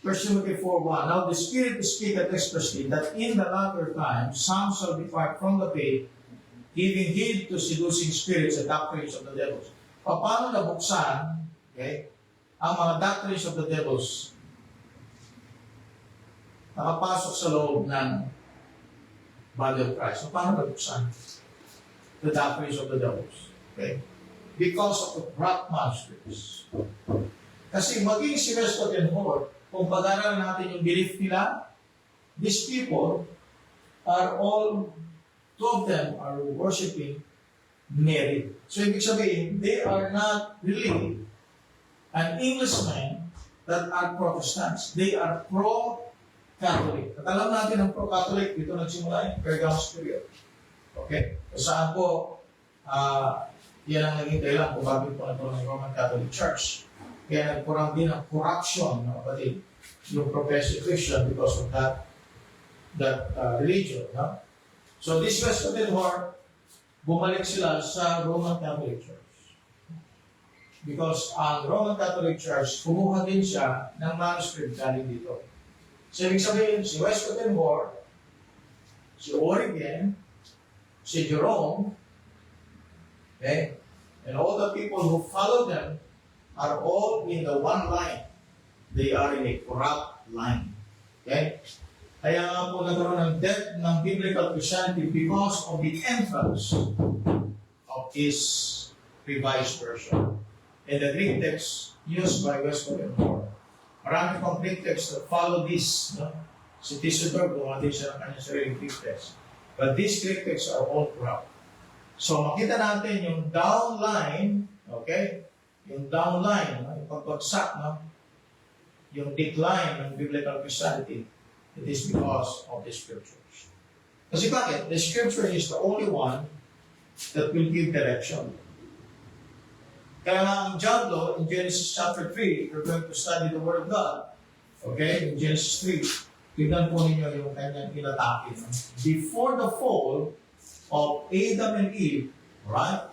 1 Timothy 4:1. Now the Spirit speaketh expressly that in the latter time some shall depart from the faith, giving heed to seducing spirits and doctrines of the devils. Paano nabuksan, ang mga doctrines of the devils? Nakapasok sa loob ng body of Christ. Paano nabuksan? The doctrines of the devils. Okay? Because of the corrupt manuscripts. Kasi maging si Westcott and Ford, kung pag-aaral natin yung belief nila, these people are all, two of them are worshiping Mary. So, ibig sabihin, they are not really an Englishman that are Protestants. They are Catholic. At alam natin ang pro-Catholic, dito nagsimula yung Pergamos period. Okay? Kung saan po, yan ang naging dahilan kung bakit po nagkaroon ng Roman Catholic Church. Kaya nagkurang din ang corruption, mga kapatid, yung professed Christian because of that religion. No? So this Wesleyan War, bumalik sila sa Roman Catholic Church. Because ang Roman Catholic Church, kumuha din siya ng manuscript galing dito. So ibig sabihin, si Wesleyan War, si Origen, si Jerome, okay, and all the people who follow them are all in the one line. They are in a corrupt line. Okay? Kaya nga po nagkaroon ng death ng biblical Christianity because of the entrance of this revised version. And the Greek text used by Wesleyan War. Marami pang Greek text that follow this. No? Si Tischendorf, gumawa din siya ng kanyang sariling Greek text. But these Greek texts are all corrupt. So makita natin yung downline, okay? Yung downline, no? Yung pagbagsak, no? Yung decline ng biblical Christianity, it is because of the scriptures. Kasi bakit? The scripture is the only one that will give direction. Kaya nga ang John law in Genesis chapter 3, if you're going to study the Word of God, okay, in Genesis 3, tignan po ninyo yung kanyang inatake. Before the fall of Adam and Eve, right?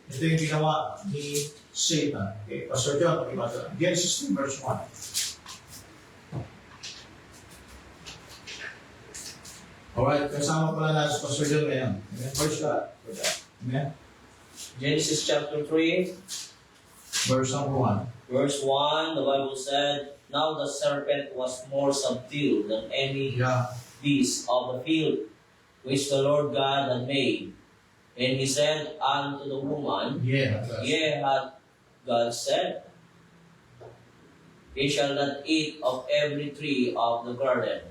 Ito yung ginawa ni Satan. Okay, Pastor John, pakibasa. Genesis 3 verse 1. Alright, kasama pala na si Pastor John ngayon. Amen. Praise God for that. Amen. Genesis chapter 3, Verse number 1. verse 1, the Bible said, Now the serpent was more subdued than any beast of the field which the Lord God had made. And he said unto the woman, Yea, hath God said, Ye shall not eat of every tree of the garden.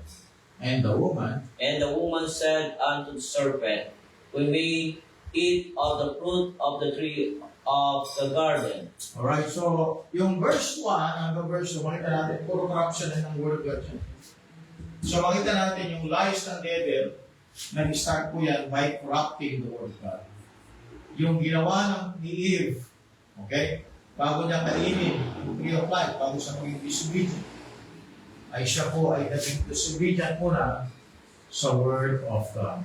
And the woman said unto the serpent, We may eat of the fruit of the tree of the garden. Alright, so yung verse 1 hanggang verse 2, makita natin, puro corruption ng Word of God. So makita natin yung lies ng devil, nag-start po yan by corrupting the Word of God. Yung ginawa ni Eve, okay, bago niya kainin yung tree of life, bago siya maging disobedient, ay siya po ay naging disobedient muna sa Word of God.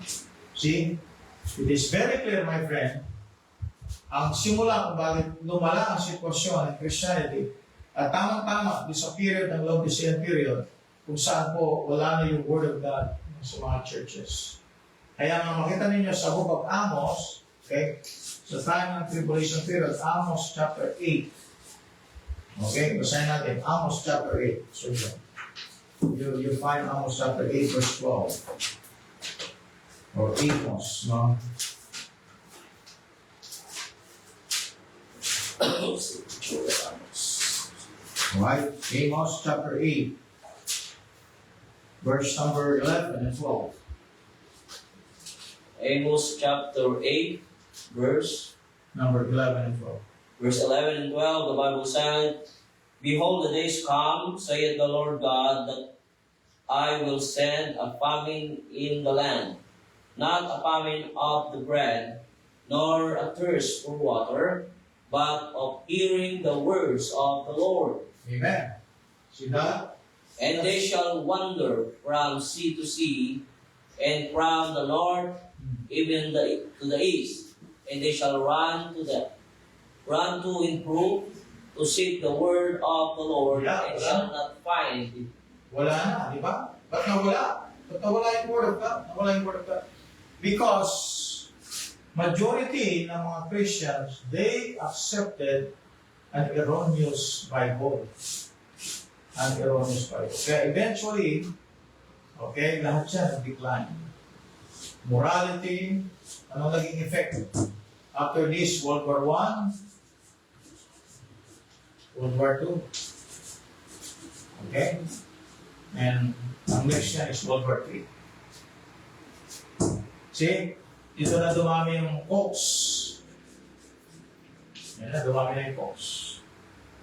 See, it is very clear, my friend, ang simula kung bakit lumala ang sitwasyon ng Christianity at tamang-tama sa period ng Laodicean period kung saan po wala na yung Word of God sa mga churches. Kaya nga makita ninyo sa book of Amos, okay, sa time ng tribulation period, Amos chapter 8. Okay, basahin natin, Amos chapter 8. So you find Amos chapter 8 verse 12. Or Amos, no? Alright, Amos chapter 8, verse number 11 and 12. Amos chapter 8, verse Number 11 and 12. Verse 11 and 12, the Bible said, Behold, the days come, saith the Lord God, that I will send a famine in the land, not a famine of the bread, nor a thirst for water, but of hearing the words of the Lord. Amen. See that? And they shall wander from sea to sea, and from the north even to the east, and they shall run to improve, to seek the word of the Lord, and shall not find it. Wala na, di ba? Ba't nawala? Ba't nawala yung Word of God? Nawala yung Word of God. Because majority ng mga Christians, they accepted an erroneous Bible. An erroneous Bible. Kaya eventually, okay, lahat siya nag-decline. Morality, ano naging effect? After this, World War I, World War II. Okay? And ang next niya is World War III. See? Dito na dumami yung Cokes. Yan na, dumami na yung Cokes.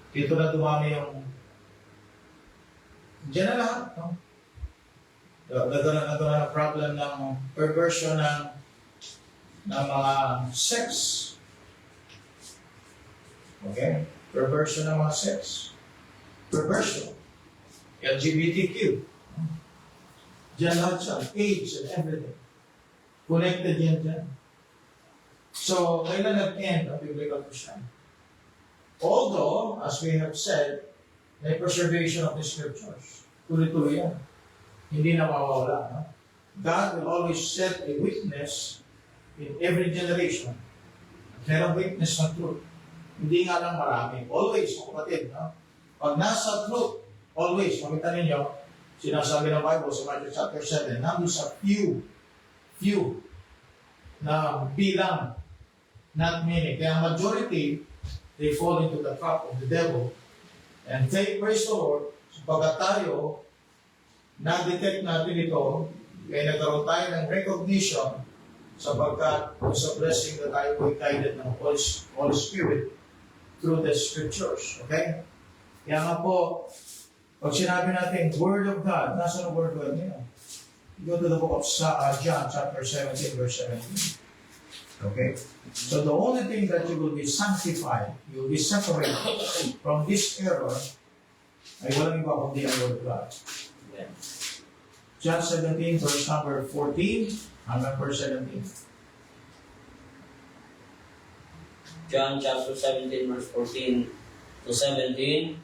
Dito na dumami yung... Diyan na lahat, no? nagkaroon ng problem ng perversion ng mga sex. Okay? Perversion ng mga sex. Perversion. LGBTQ. Diyan lahat siya. AIDS and everything. Connected yan dyan. So, kailan nag-end ang biblical Christian? Although, as we have said, may preservation of the scriptures. Tuloy-tuloy yan. Hindi na mawawala. No? God will always set a witness in every generation. Merong witness ng truth. Hindi nga lang marami. Always, mga kapatid. No? Pag nasa truth, always, makita ninyo, sinasabi ng Bible sa Matthew chapter 7, nandun sa few na bilang, not many. Kaya majority, they fall into the trap of the devil. And praise the Lord, pagkat tayo, na-detect natin ito, kaya nagkaroon tayo ng recognition sapagkat sa blessing na tayo ay guided ng Holy Spirit through the Scriptures. Okay? Kaya nga po, pag sinabi natin, Word of God, nasa ang Word of God niya? Go to the book of John, chapter 17, verse 17. Okay? So the only thing that you will be sanctified, you will be separated from this error, ay walang iba kundi ang Word of God. Amen. John 17, verse number 14, hanggang verse 17. John chapter 17, verse 14 to 17.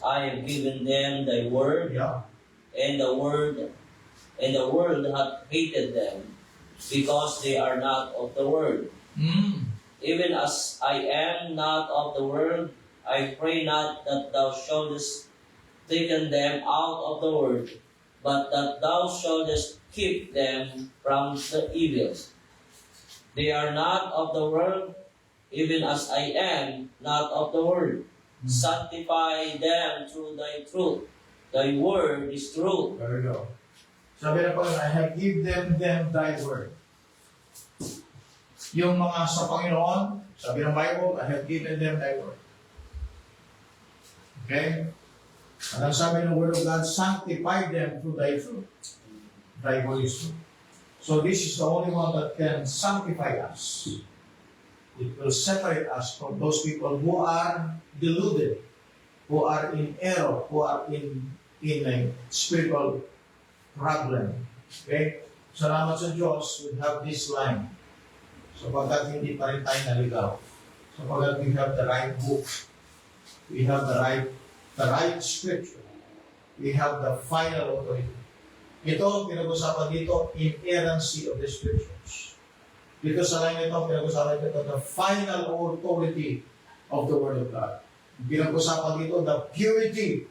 I have given them thy word, Yeah. and the world hath hated them, because they are not of the world. Even as I am not of the world, I pray not that thou shouldest taken them out of the world, but that thou shouldest keep them from the evil. They are not of the world, even as I am not of the world. Sanctify them through thy truth. Thy word is truth. There we go. Sabi na po, I have given them thy word. Yung mga sa Panginoon, sabi ng Bible, I have given them thy word. Okay? At ang sabi ng Word of God, sanctify them through thy truth. Thy word is truth. So this is the only one that can sanctify us. It will separate us from those people who are deluded, who are in error, who are in a spiritual problem. Okay? Salamat sa Diyos, we have this line. So pagkat hindi pa rin tayo naligaw. So pagkat we have the right book, we have the right scripture, we have the final authority. Ito, pinag-usapan dito, inerrancy of the scriptures. Dito sa line ito, pinag-usapan dito, the final authority of the Word of God. Pinag-usapan dito, the purity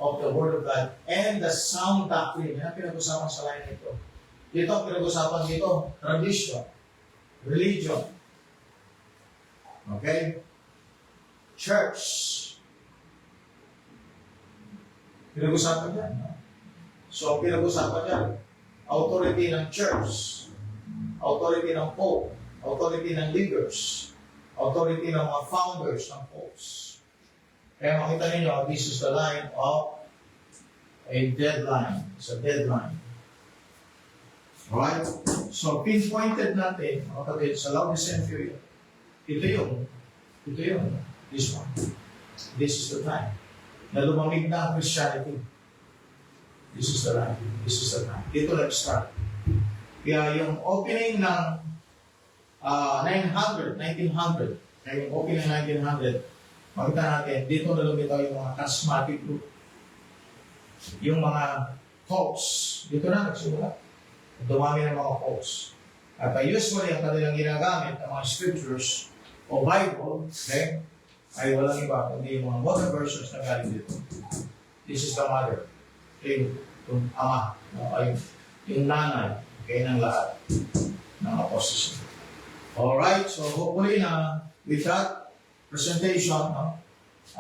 of the Word of God and the sound doctrine. Yan ang pinag-usapan sa line ito. Dito, pinag-usapan dito, tradition, religion. Okay? Church. Pinag-usapan yan. So, pinag-usapan yan. Authority ng church. Authority ng Pope. Authority ng leaders. Authority ng mga founders ng popes. Kaya makita ninyo, this is the line of a deadline. It's a deadline. Alright? So, pinpointed natin, mga kapatid, sa Laodicean period. Ito yun. This one. This is the time. Na lumamig na ang Christianity. This is the time. This is the time. Dito nag-start. Kaya yung opening ng 1900, kaya yung opening ng 1900, makita natin, dito na lumitaw yung mga charismatic group. Yung mga folks, dito na nagsimula. Dumami ng mga folks. At usually, ang kanilang ginagamit ng mga scriptures o Bible, okay, ay walang iba, kundi yung mga modern versions na galing dito. This is the mother. Yung ama, ay yung nanay, okay, ng lahat ng apostles. Alright, so hopefully na with that presentation,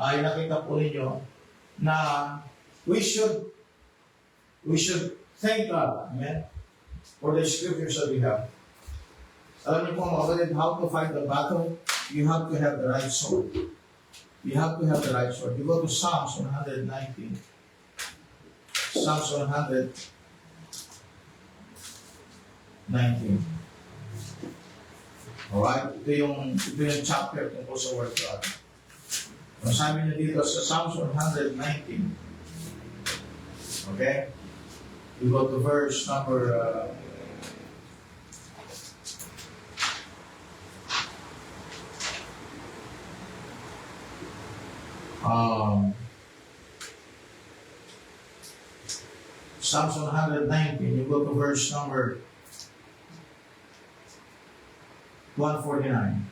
ay nakita po ninyo na we should thank God, amen, for the scriptures that we have. Alam niyo po mga kapatid, how to fight the battle, you have to have the right sword. You have to have the right sword. You go to Psalms 119. Psalms 100. 19. Alright? Ito yung chapter tungkol sa Word of God. Ang sabi niya dito sa Psalms 119. Okay? We go to verse number Psalms 119, you go to verse number 149.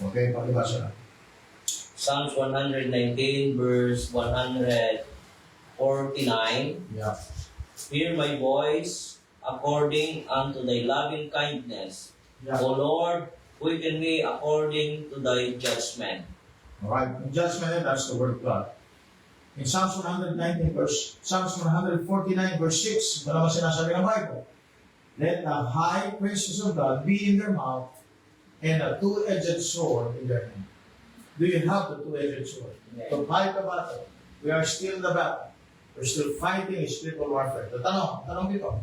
Okay, pakibasa na. Psalms 119, verse 149. Yeah. Hear my voice according unto thy loving kindness. Yeah. O Lord, quicken me according to thy judgment. Alright, in judgment, that's the word of God. In Psalms 149 verse 6, ito naman sinasabi ng Bible. Let the high praises of God be in their mouth and a two-edged sword in their hand. Do you have the two-edged sword? Yeah. To fight the battle. We are still in the battle. We're still fighting spiritual warfare. The tanong dito,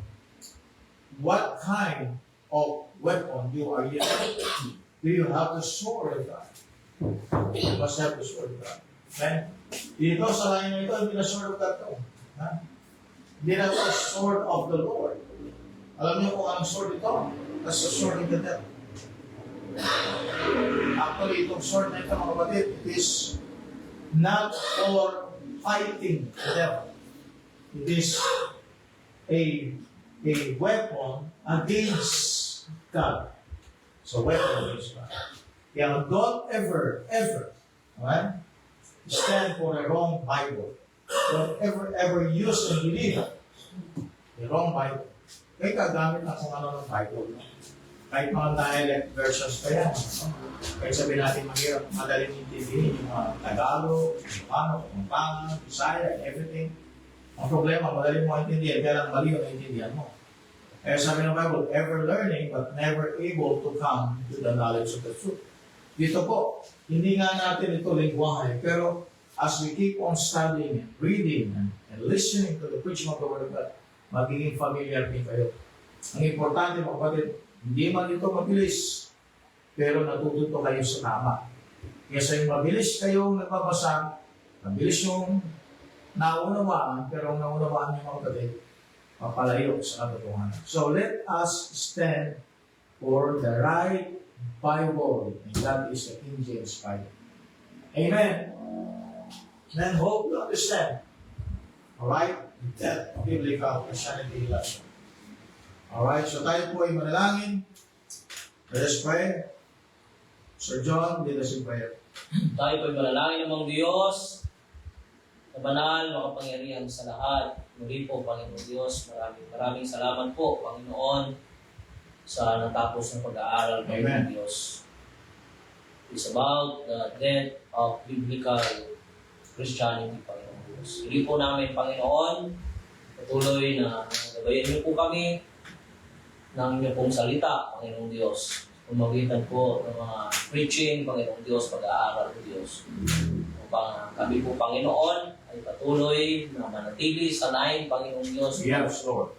what kind of weapon are you using? Do you have the sword of God? You must have the sword of God. Okay? Dito sa line na ito, hindi na sword of God to. Ha? Hindi na the sword of the Lord. Alam niyo kung anong sword ito? That's the sword of the devil. Actually, itong sword na ito, mga kapatid, it is not for fighting the devil. It is a weapon against God. So, weapon against God. Kaya don't ever, alright, stand for the wrong Bible. Don't ever use and believe the wrong Bible. Kaya kagamit na kung ano ng Bible. Kahit mga dialect versions pa yan. Kahit sabihin natin mahirap, madaling intindihin yung mga Tagalog, Ilocano, Pampanga, Bisaya, everything. Ang problema, madaling mo intindihan, kaya lang mali yung intindihan mo. Kaya sabi ng Bible, ever learning but never able to come to the knowledge of the truth. Dito po, hindi nga natin ito lingwahe, pero as we keep on studying and reading and listening to the preaching of the Word of God, magiging familiar din kayo. Ang importante mga kapatid, hindi man ito mabilis, pero natututo kayo sa tama. Kaya sa yung mabilis kayong nagbabasa, mabilis yung naunawaan, pero ang naunawaan niyo mga kapatid, papalayo sa katotohanan. So let us stand for the right Bible, and that is the King James Bible. Amen. And hope you understand. Alright? That biblical Christianity lesson. Alright, so tayo po ay manalangin. Let us pray. Sir John, lead us in prayer. Tayo po ay manalangin namang Diyos, na banal, makapangyarihan sa lahat. Muli po, Panginoon Diyos, maraming salamat po, Panginoon, sa natapos ng pag-aaral ng Diyos. It's about the death of biblical Christianity, Panginoon Diyos. Hindi po namin, Panginoon, patuloy na gabayan niyo po kami ng inyong pong salita, Panginoong Diyos. Pumagitan po ng mga preaching, Panginoong Diyos, pag-aaral ng Diyos. Upang kami po, Panginoon, ay patuloy na manatili sa lain, Panginoong Diyos. Yes, Lord.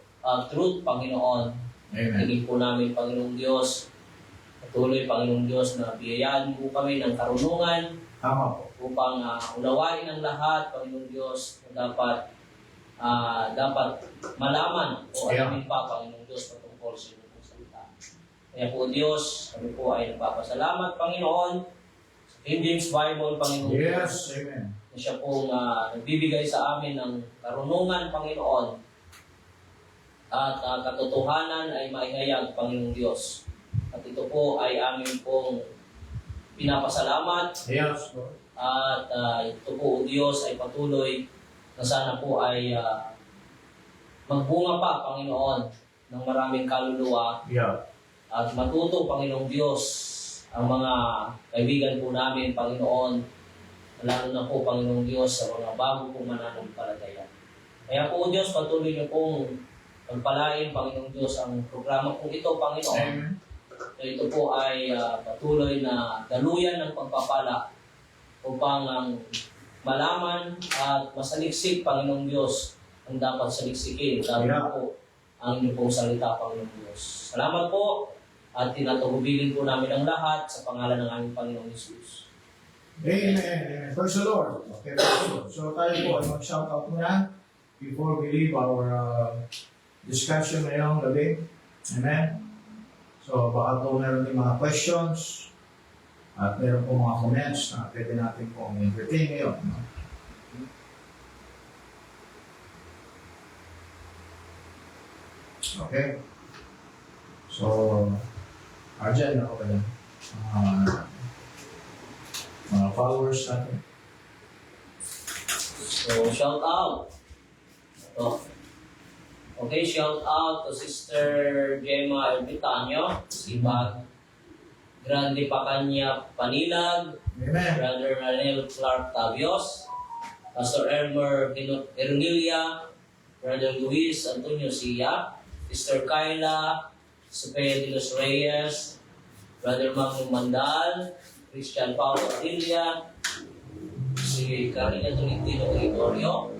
Truth, Panginoon. Amen. Hingin po namin, Panginoong Diyos, patuloy, Panginoong Diyos, na biyayaan po kami ng karunungan. Tama po. Upang unawain ang lahat, Panginoong Diyos, na dapat malaman o alamin pa, Panginoong Diyos, patungkol sa inyong pong salita. Kaya po, Diyos, kami po ay nagpapasalamat, Panginoon, sa King James Bible, Panginoong Diyos. Yes, amen. Na siya pong nagbibigay sa amin ng karunungan, Panginoon, at katotohanan ay maihayag, Panginoong Diyos. At ito po ay amin pong pinapasalamat. Yes, Lord. At ito po, O Diyos, ay patuloy na sana po ay magbunga pa, Panginoon, ng maraming kaluluwa. Yeah. At matuto, Panginoong Diyos, ang mga kaibigan po namin, Panginoon, lalo na po, Panginoong Diyos, sa mga bago pong mananampalataya. Kaya po, O Diyos, patuloy niyo pong pagpalain, Panginoong Diyos, ang programa kong ito, Panginoon. Amen. So ito po ay patuloy na daluyan ng pagpapala upang malaman at masaliksik, Panginoong Diyos, ang dapat saliksikin. Lalo po ang inyong pong salita, Panginoon Diyos. Salamat po at tinatugubilin po namin ang lahat sa pangalan ng aming Panginoong Jesus. Amen. Amen. Praise the Lord. Okay, praise the Lord. So tayo po ay mag-shout out muna before we leave our discussion ngayong gabi. Amen. So baka po meron din mga questions at meron po mga comments na pwede natin pong entertain ngayon. No? Okay. So, Arjen, ako ba yan? Mga followers natin. So, shout out. Ito. Okay, shout out to Sister Gemma Ermitanyo, Sibag, Grande Pacanya Panilag, Amen. Brother Ranel Clark Tavios, Pastor Elmer Ernilia, Brother Luis Antonio Sia, Sister Kyla, Sophia de los Reyes, Brother Magnum Mandal, Christian Paulo Atilia, si Carolina Tolentino Gregorio,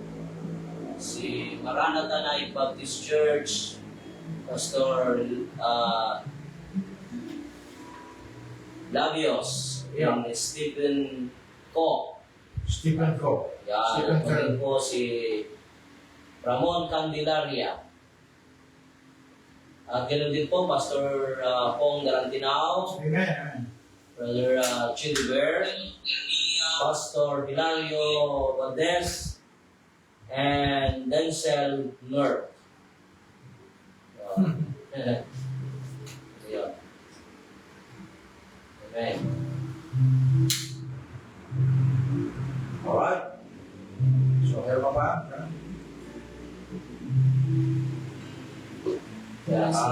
si Maranatha Night Baptist Church, Pastor Labios, Yeah. and Stephen Ko. Stephen Ko. Yan, Stephen at din po si Ramon Candelaria. At ganoon din po, Pastor Pong Garantinao, Amen. Amen. Brother Chilibert, Pastor Hilario Valdez, and Denzel Nur. Ayan. Amen. Alright. So, meron pa ba? Kaya si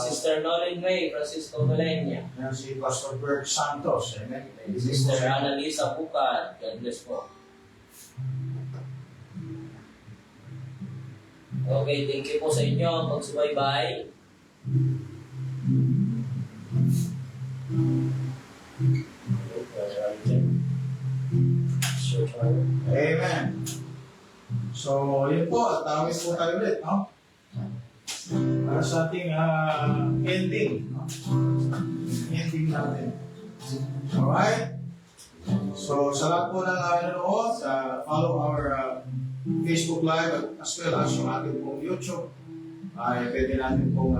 Sister Nolan May, Francisco Valenia, Yan si Pastor Bert Santos. Amen. Sister Annalisa Bucad, God bless po. Okay, thank you po sa inyo pagsubaybay. Amen. So, yun po. Tawid po tayo ulit, no? Para sa ating ending, no? Ending natin. Alright? So, sa lahat po ng nanonood, follow our Facebook Live as well as yung ating pong YouTube. Ay pwede natin pong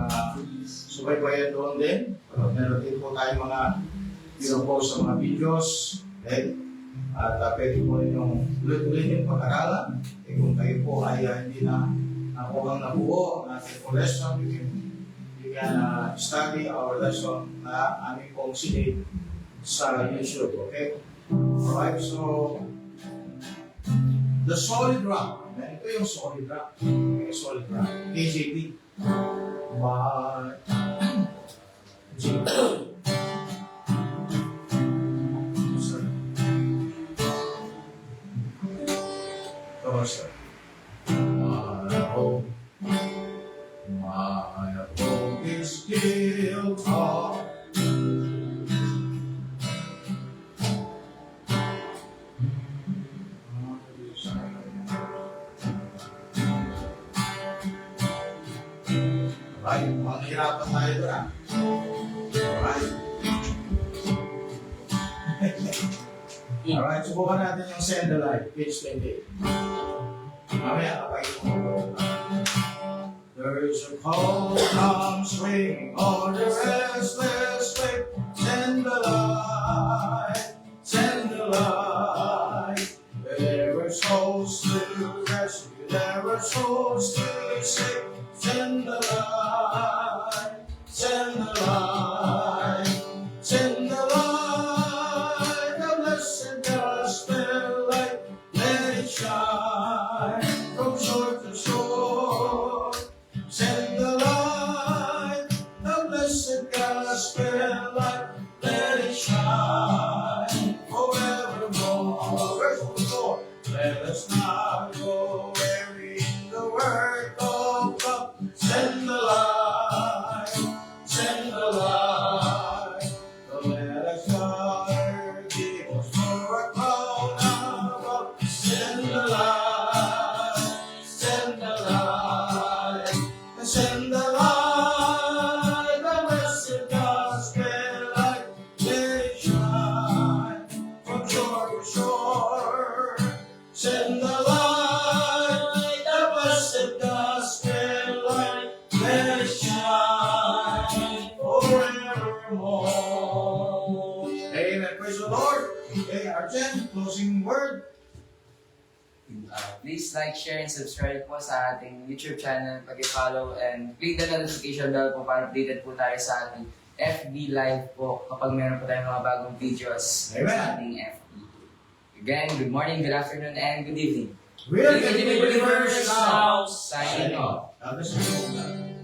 subaybayan doon din. Meron din po tayong mga pinopost sa mga videos. Okay? At pwede po ninyong ulit-ulit yung pag-aralan. Kung kayo po ay hindi na nakuhang nabuo ang ating po lesson, you can study our lesson na aming pong sinid sa YouTube. Okay? Alright, so the solid rock. Ito yung solid rock. Okay, solid rock. KJV. But my hope is still tall. Ay, mahirapan tayo doon. Alright. Alright, subukan natin yung Send the Light, page 28. Mamaya kapag there is a call comes ringing on the restless way. Send the light, send the light. There are souls to rescue, there are souls to save. Send the light, send the light, send the light. The blessed gospel light, let it shine from shore to shore. Send the light, the blessed gospel light, let it shine forevermore. Forevermore. Let us not go weary in the work of God. Send the light, send the light. Let us not give us for a crown above. Send the light, send the light, send the Amen. Praise the Lord. Okay, Arjen, closing word. Please like, share, and subscribe po sa ating YouTube channel. Pag-follow and click the notification bell po para updated po tayo sa ating FB Live po kapag meron po tayong mga bagong videos Amen. sa ating FB. Again, good morning, good afternoon, and good evening. We are the believers now. Signing off. God bless you.